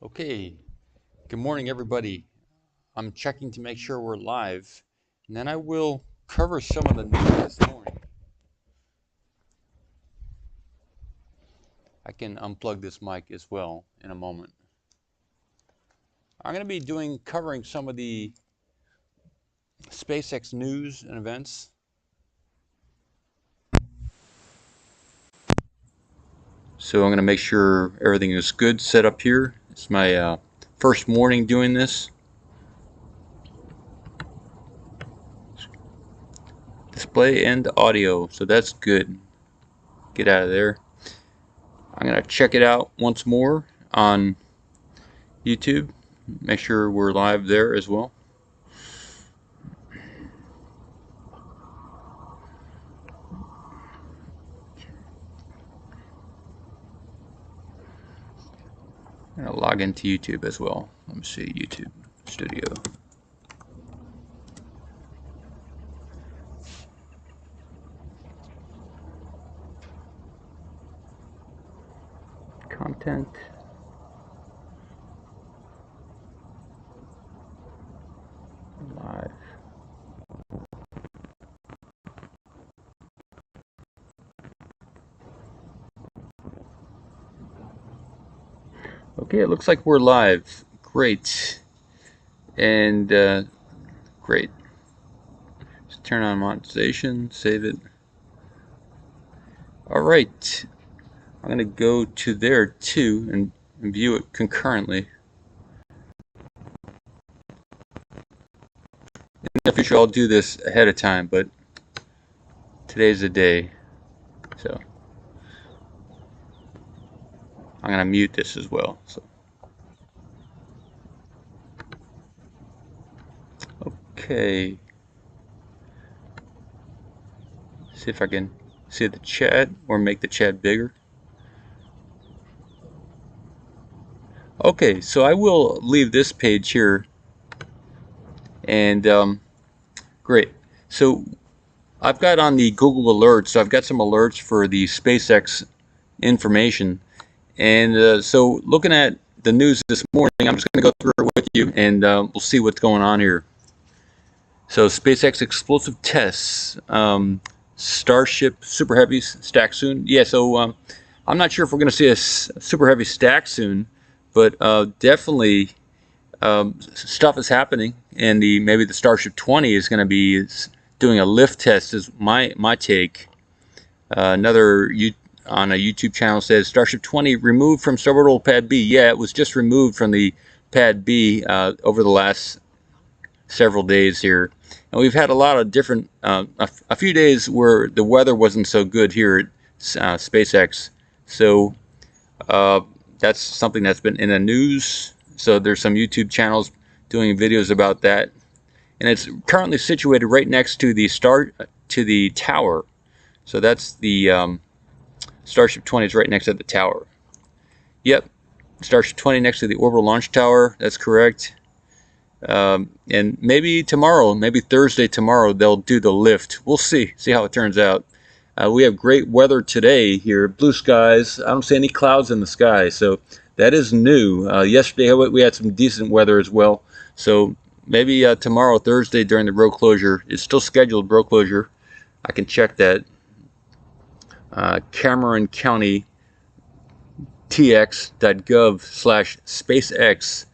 Okay, good morning everybody. I'm checking to make sure we're live, and then I will cover some of the news this morning. I can unplug this mic as well in a moment. I'm going to be covering some of the SpaceX news and events. So I'm going to make sure everything is good set up here. It's my first morning doing this. Display and audio, so that's good. Get out of there. I'm going to check it out once more on YouTube. Make sure we're live there as well. I'm going to log into YouTube as well. Let me see, YouTube Studio. Content. Live. Okay, it looks like we're live. Great. And great. Just turn on monetization, save it. All right. I'm going to go to there too and view it concurrently. In the future, I'll do this ahead of time, but today's the day. So I'm going to mute this as well. So. Okay. See if I can see the chat or make the chat bigger. Okay, so I will leave this page here. And great. So I've got on the Google alerts, so I've got some alerts for the SpaceX information. And so looking at the news this morning, I'm just going to go through it with you, and we'll see what's going on here. So SpaceX explosive tests, Starship Super Heavy stack soon. Yeah, so I'm not sure if we're going to see a Super Heavy stack soon, but definitely stuff is happening, and maybe the Starship 20 is going to be doing a lift test. Is my take. Another on a YouTube channel says Starship 20 removed from suborbital Pad B. Yeah, it was just removed from the Pad B over the last several days here, and we've had a lot of different a few days where the weather wasn't so good here at SpaceX. So that's something that's been in the news. So there's some YouTube channels doing videos about that, and it's currently situated right next to the tower. So that's the Starship 20 is right next to the tower. Yep, Starship 20 next to the orbital launch tower. That's correct. And maybe tomorrow, maybe Thursday tomorrow, they'll do the lift. We'll see how it turns out. We have great weather today here, blue skies. I don't see any clouds in the sky, so that is new. Yesterday we had some decent weather as well, so maybe tomorrow, Thursday, during the road closure, it's still scheduled road closure. I can check that. Cameron County tx.gov/SpaceX.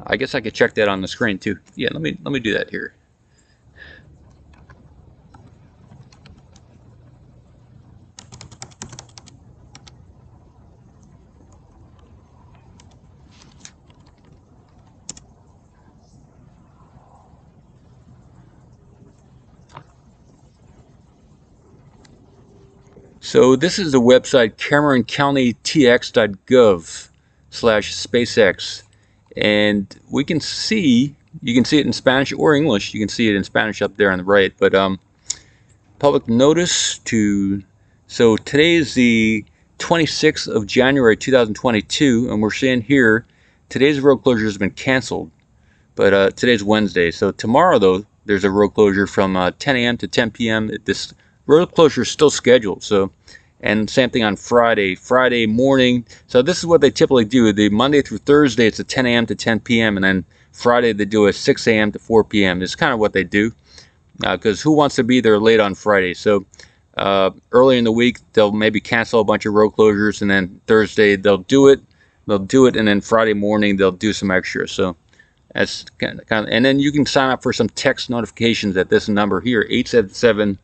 I guess I could check that on the screen too. Yeah, let me do that here. So this is the website CameronCountyTX.gov/SpaceX, and you can see it in Spanish or English. You can see it in Spanish up there on the right. But public notice to. So today is the 26th of January 2022, and we're seeing here today's road closure has been canceled. But today's Wednesday, so tomorrow though there's a road closure from 10 a.m. to 10 p.m. This road closure is still scheduled. So, And same thing on Friday morning. So this is what they typically do. The Monday through Thursday, it's a 10 a.m. to 10 p.m. And then Friday, they do a 6 a.m. to 4 p.m. It's kind of what they do, because who wants to be there late on Friday? So early in the week, they'll maybe cancel a bunch of road closures, and then Thursday, they'll do it, and then Friday morning, they'll do some extra. So that's kind of, and then you can sign up for some text notifications at this number here, 877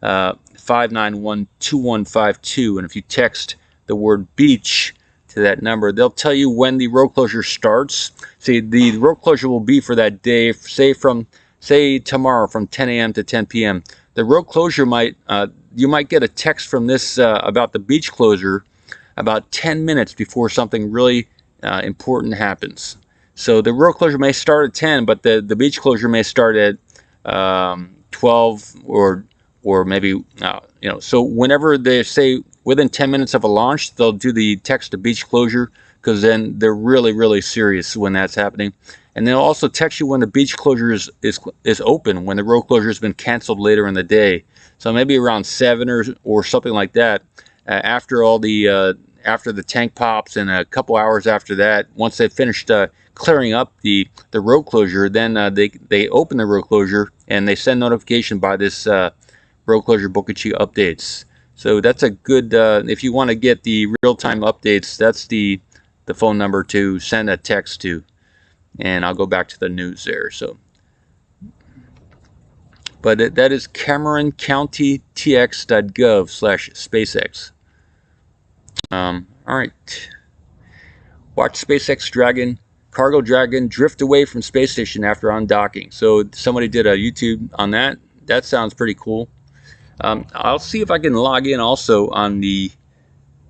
591 2152. And if you text the word beach to that number, they'll tell you when the road closure starts. See, the road closure will be for that day, say tomorrow from 10 a.m. to 10 p.m. The road closure you might get a text from this about the beach closure about 10 minutes before something really important happens. So the road closure may start at 10, but the beach closure may start at 12 or maybe, so whenever they say within 10 minutes of a launch, they'll do the text to beach closure, because then they're really, really serious when that's happening. And they'll also text you when the beach closure is open, when the road closure has been canceled later in the day. So maybe around 7 or something like that, after the tank pops, and a couple hours after that, once they've finished clearing up the road closure, then they open the road closure and they send notification by this road closure Bokachi updates. So that's a good, if you want to get the real-time updates, that's the phone number to send a text to. And I'll go back to the news there. So, but that is CameronCountyTX.gov/SpaceX. All right. Watch SpaceX Dragon, cargo Dragon, drift away from space station after undocking. So somebody did a YouTube on that. That sounds pretty cool. I'll see if I can log in also on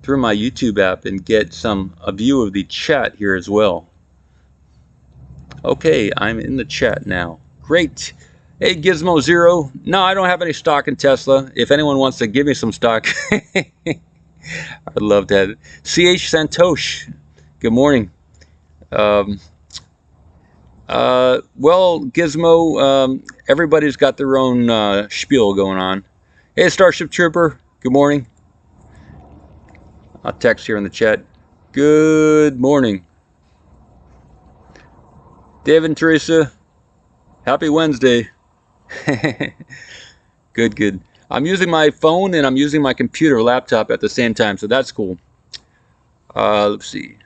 through my YouTube app and get a view of the chat here as well. Okay, I'm in the chat now. Great. Hey, Gizmo Zero. No, I don't have any stock in Tesla. If anyone wants to give me some stock, I'd love to have it. CH Santosh. Good morning. Well, Gizmo, everybody's got their own spiel going on. Hey, Starship Trooper. Good morning. I'll text here in the chat. Good morning. David and Teresa, happy Wednesday. Good. I'm using my phone and I'm using my computer laptop at the same time, so that's cool. Let's see.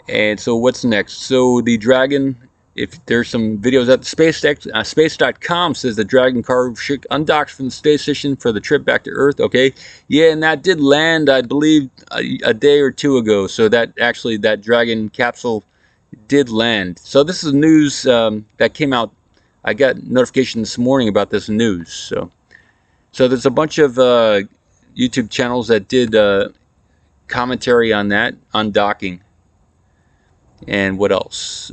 And so what's next? So the Dragon, if there's some videos at space.com says the Dragon cargo ship undocked from the space station for the trip back to Earth. Okay, yeah, and that did land, I believe, a day or two ago. So that Dragon capsule did land. So this is news that came out. I got notification this morning about this news. So there's a bunch of YouTube channels that did commentary on that undocking. And what else?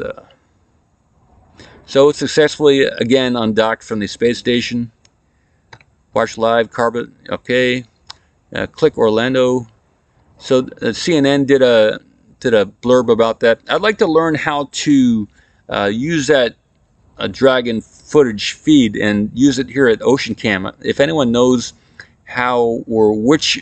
So it successfully again undocked from the space station. Watch live carbon. Okay. Click Orlando. So CNN did a blurb about that. I'd like to learn how to use that Dragon footage feed and use it here at Ocean Cam. If anyone knows how or which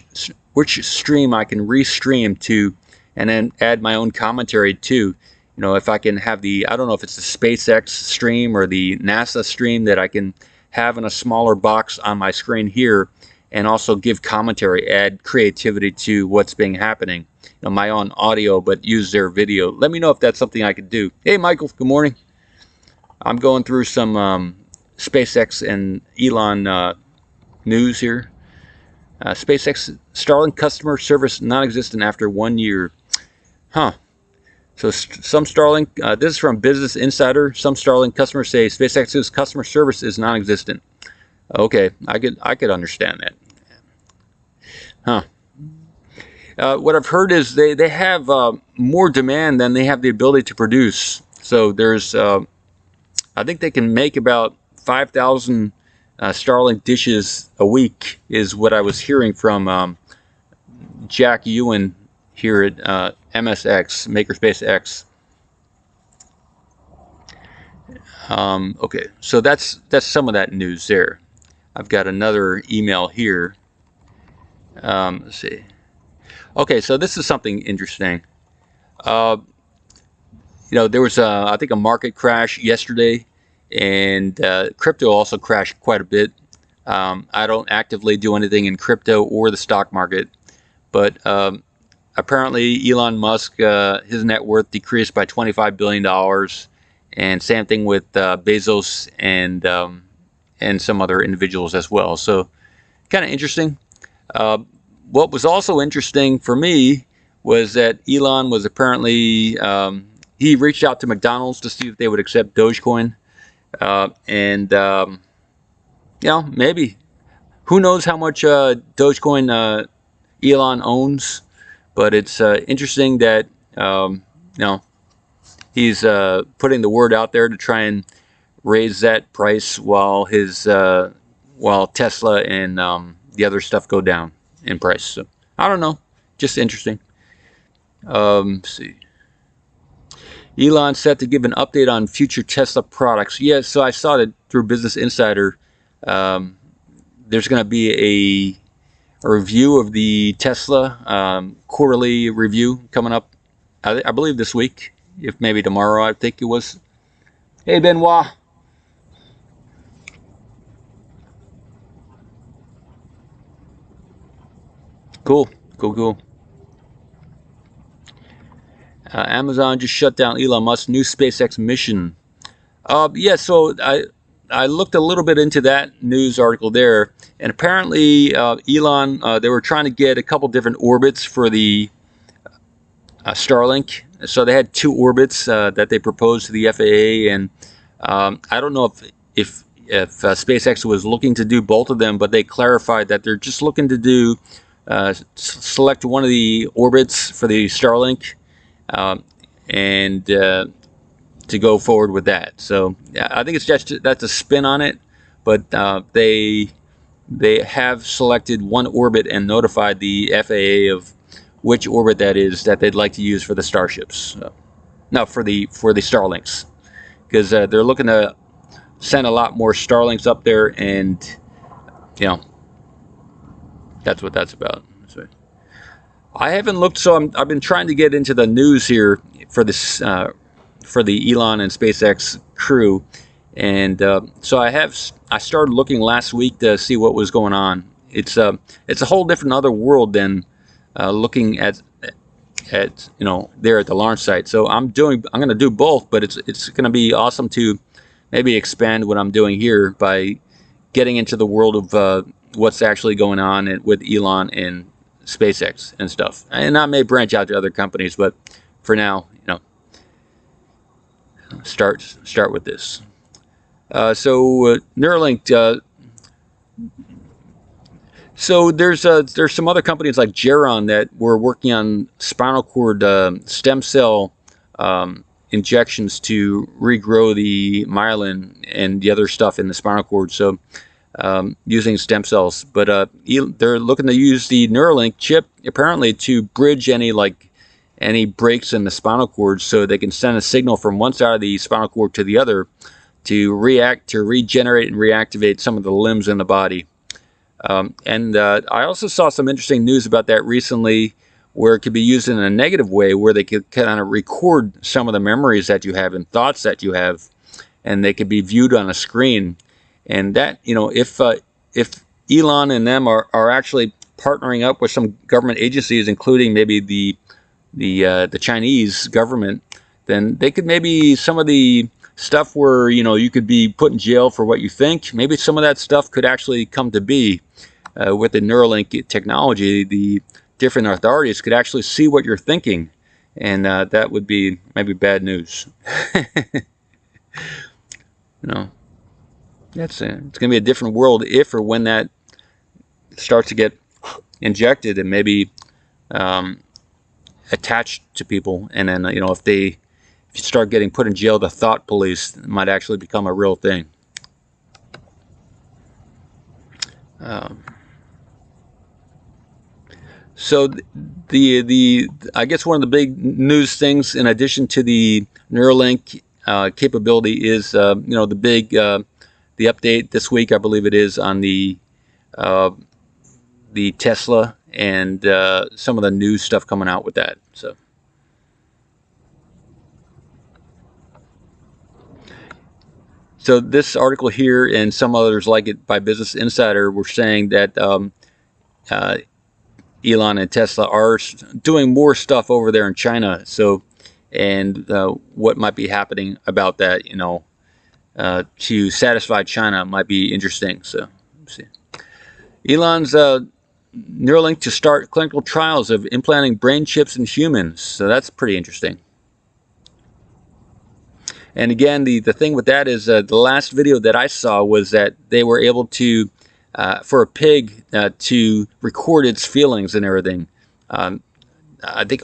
stream I can restream to, and then add my own commentary to, if I can have I don't know if it's the SpaceX stream or the NASA stream that I can have in a smaller box on my screen here, and also give commentary, add creativity to what's being happening. My own audio, but use their video. Let me know if that's something I could do. Hey, Michael, good morning. I'm going through some SpaceX and Elon news here. SpaceX Starlink customer service non-existent after 1 year. Huh. So some Starlink, this is from Business Insider. Some Starlink customers say SpaceX's customer service is non-existent. Okay, I could understand that. Huh. What I've heard is they have more demand than they have the ability to produce. So there's, I think they can make about 5,000 Starlink dishes a week, is what I was hearing from Jack Ewan here at MSX, Makerspace X. Okay, so that's some of that news there. I've got another email here. Let's see. Okay, so this is something interesting. Uh, there was I think a market crash yesterday, and crypto also crashed quite a bit. I don't actively do anything in crypto or the stock market, but apparently Elon Musk, his net worth decreased by $25 billion, and same thing with Bezos and some other individuals as well. So kind of interesting. Uh, what was also interesting for me was that Elon was apparently he reached out to McDonald's to see if they would accept Dogecoin, and maybe, who knows how much Dogecoin Elon owns, but it's interesting that he's putting the word out there to try and raise that price while Tesla and the other stuff go down in price. So I don't know, just interesting. Let's see. Elon set to give an update on future Tesla products. Yeah, so I saw that through Business Insider. There's going to be a review of the Tesla quarterly review coming up, I believe this week, if maybe tomorrow, I think it was. Hey, Benoit. Cool, cool, cool. Amazon just shut down Elon Musk's new SpaceX mission. Yeah, so I looked a little bit into that news article there, and apparently Elon, they were trying to get a couple different orbits for the Starlink. So they had two orbits that they proposed to the FAA, and I don't know if SpaceX was looking to do both of them, but they clarified that they're just looking to do select one of the orbits for the Starlink, and to go forward with that. So yeah, I think it's just that's a spin on it, but they have selected one orbit and notified the FAA of which orbit that is that they'd like to use for the Starships. No, for the Starlinks, because they're looking to send a lot more Starlinks up there, and that's what that's about. So I haven't looked, so I've been trying to get into the news here for this for the Elon and SpaceX crew, and so I started looking last week to see what was going on. It's a whole different other world than looking at there at the launch site. So I'm going to do both, but it's going to be awesome to maybe expand what I'm doing here by getting into the world of what's actually going on with Elon and SpaceX and stuff. And I may branch out to other companies, but for now, start with this. So Neuralink. So there's some other companies like Geron that were working on spinal cord stem cell injections to regrow the myelin and the other stuff in the spinal cord. So using stem cells, but they're looking to use the Neuralink chip apparently to bridge any breaks in the spinal cord, so they can send a signal from one side of the spinal cord to the other to regenerate and reactivate some of the limbs in the body. And I also saw some interesting news about that recently, where it could be used in a negative way, where they could kind of record some of the memories that you have and thoughts that you have, and they could be viewed on a screen. And that, if Elon and them are actually partnering up with some government agencies, including maybe the Chinese government, then they could maybe some of the stuff where you could be put in jail for what you think, maybe some of that stuff could actually come to be with the Neuralink technology. The different authorities could actually see what you're thinking, and that would be maybe bad news. It's going to be a different world if or when that starts to get injected and maybe attached to people, and then if you start getting put in jail, the thought police might actually become a real thing. So the I guess one of the big news things, in addition to the Neuralink capability, is the big the update this week, I believe it is, on the Tesla and some of the new stuff coming out with that. So this article here and some others like it by Business Insider were saying that uh, Elon and Tesla are doing more stuff over there in China. So, and what might be happening about that, to satisfy China might be interesting. So, let's see. Elon's Neuralink to start clinical trials of implanting brain chips in humans. So that's pretty interesting. And again, the thing with that is the last video that I saw was that they were able to, for a pig to record its feelings and everything. I think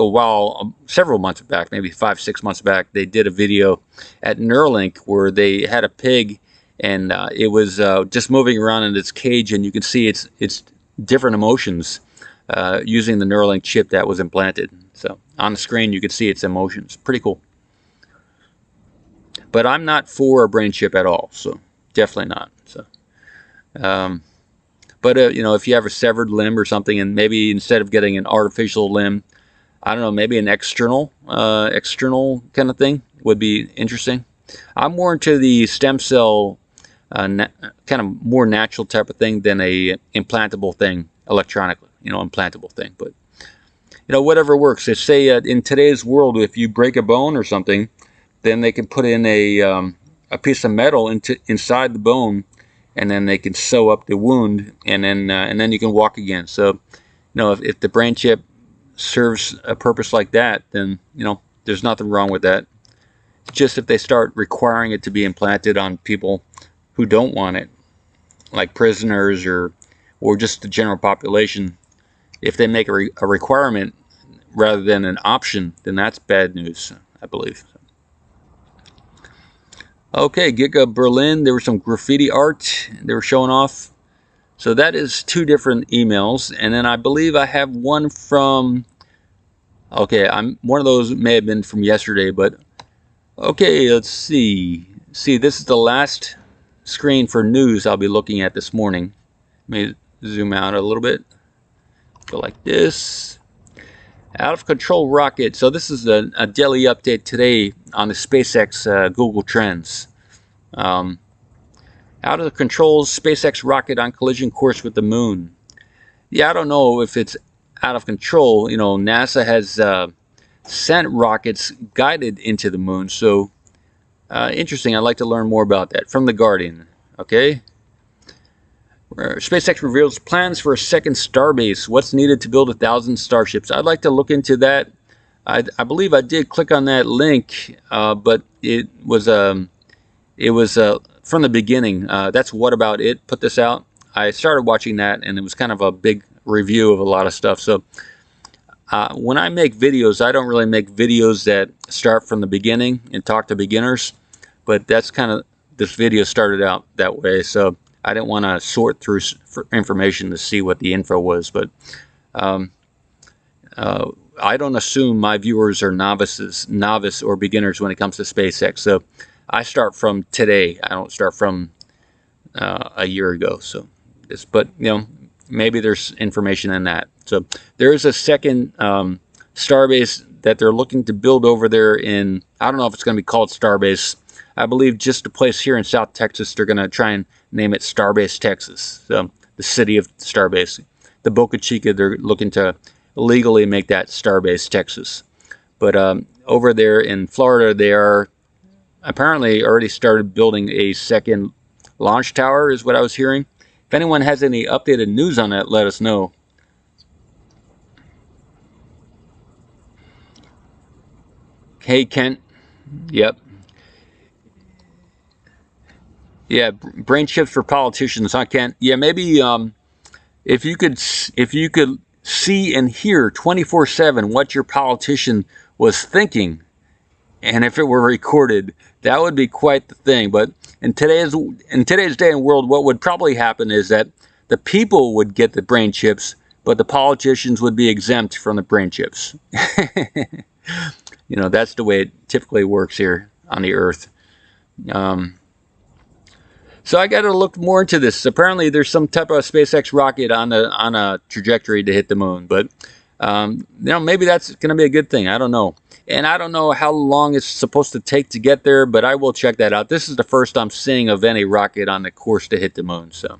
several months back, maybe 5-6 months back, they did a video at Neuralink where they had a pig and it was just moving around in its cage, and you could see its different emotions using the Neuralink chip that was implanted. So on the screen, you could see its emotions. Pretty cool. But I'm not for a brain chip at all, so definitely not. So, but if you have a severed limb or something, and maybe instead of getting an artificial limb, I don't know, maybe an external kind of thing would be interesting. I'm more into the stem cell, kind of more natural type of thing than a implantable thing, electronically, implantable thing. But whatever works. They say in today's world, if you break a bone or something, then they can put in a piece of metal inside the bone, and then they can sew up the wound, and then you can walk again. So, if the brain chip serves a purpose like that, then there's nothing wrong with that. It's just if they start requiring it to be implanted on people who don't want it, like prisoners or just the general population, if they make a requirement rather than an option, then that's bad news, I believe. Okay, Giga Berlin, there was some graffiti art they were showing off. So that is 2 different emails. And then I believe I have one from, okay, one of those may have been from yesterday, but okay, let's see. See, this is the last screen for news I'll be looking at this morning. Let me zoom out a little bit. Go like this. Out of control rocket. So this is a daily update today on the SpaceX Google Trends. Out of control SpaceX rocket on collision course with the moon. Yeah, I don't know if it's out of control. NASA has sent rockets guided into the moon. So interesting. I'd like to learn more about that from The Guardian. Okay. SpaceX reveals plans for a second starbase. What's needed to build 1,000 starships? I'd like to look into that. I believe I did click on that link, but it was from the beginning. That's What About It put this out. I started watching that, and it was kind of a big review of a lot of stuff. So when I make videos, I don't really make videos that start from the beginning and talk to beginners, but that's kind of, this video started out that way. So I didn't want to sort through for information to see what the info was, but I don't assume my viewers are novice or beginners when it comes to SpaceX. So I start from today. I don't start from a year ago. So this, but maybe there's information in that. So there is a second starbase that they're looking to build over there in, I don't know if it's going to be called Starbase. I believe just a place here in South Texas, they're going to try and name it Starbase, Texas, the city of Starbase. The Boca Chica, they're looking to legally make that Starbase, Texas. But over there in Florida, they are apparently already started building a second launch tower, is what I was hearing. If anyone has any updated news on that, let us know. Hey, Kent. Yep. Yeah, brain chips for politicians. I can't. Yeah, maybe if you could see and hear 24/7 what your politician was thinking, and if it were recorded, that would be quite the thing. But in today's day and world, what would probably happen is that the people would get the brain chips, but the politicians would be exempt from the brain chips. That's the way it typically works here on the Earth. So I got to look more into this. Apparently, there's some type of SpaceX rocket on a trajectory to hit the moon, but maybe that's going to be a good thing. I don't know, and I don't know how long it's supposed to take to get there, but I will check that out. This is the first I'm seeing of any rocket on the course to hit the moon. So.